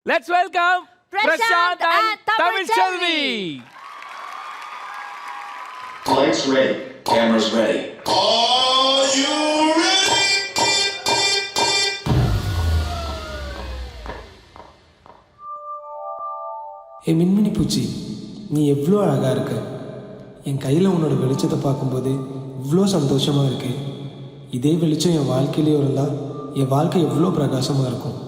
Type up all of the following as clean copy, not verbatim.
Let's welcome Prashant and Tamil Selvi. Lights ready. Cameras ready. Are you ready? ஏ மின்மினி பூச்சி, நீ எவ்வளோ அழகாக இருக்க. என் கையில் உன்னோட வெளிச்சத்தை பார்க்கும்போது இவ்வளோ சந்தோஷமாக இருக்கு. இதே வெளிச்சம் என் வாழ்க்கையிலே இருந்தால் என் வாழ்க்கை எவ்வளோ பிரகாசமாக இருக்கும்.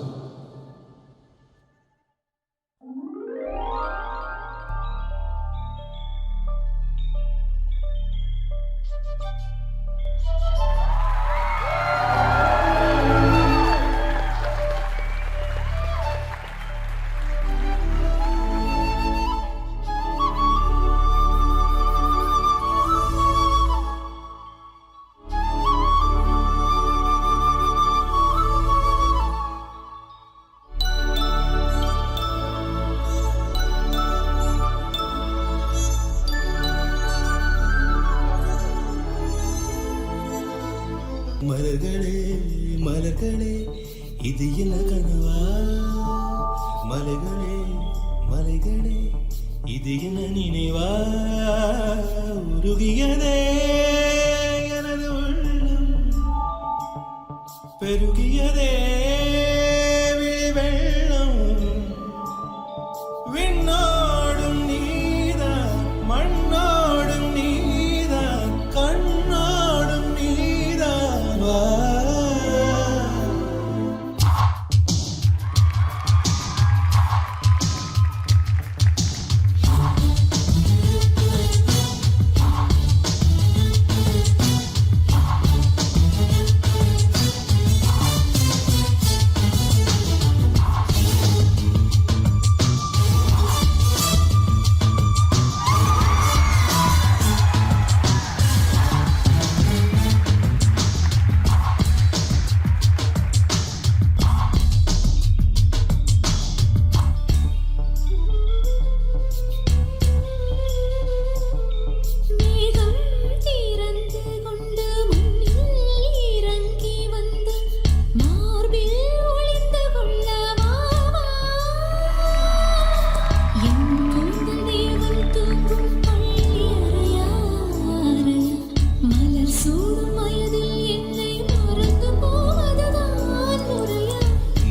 மலர்களே மலர்களே இது என்ன கனவா, மலைகளே மலைகளே இது என்ன நினைவா, உருகியதே எனது உள்ளம், பெருகியதே விழி வெள்ளம், விண்ணோடும் நீதான் மண்ணோடும் நீதான் கண்ணோடும் நீதான் வா.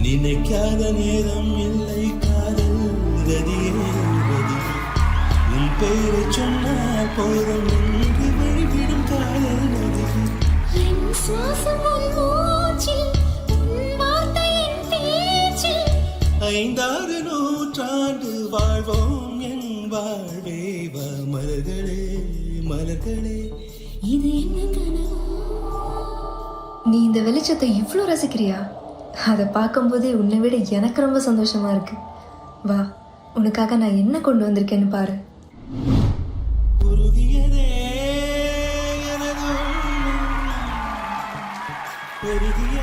நினைக்காத நேரம் இல்லை காதல் கதியே கதி, உன் பெயரை சொன்னால் போதும் என்று வழிவிடும் காதல் நதி. ஐந்தாறு நூற்றாண்டு வாழ்வோம் என் வாழ்வே வா. மலர்களே மலர்களே இது என்ன கனவா? நீ இந்த வெளிச்சத்தை இவ்வளோ ரசிக்கிறியா? அதை பார்க்கும்போதே உன்னை விட எனக்கு ரொம்ப சந்தோஷமா இருக்கு. வா, உனக்காக நான் என்ன கொண்டு வந்திருக்கேன்னு பாரு. உருகியதே எனது உள்ளம், பெருகிய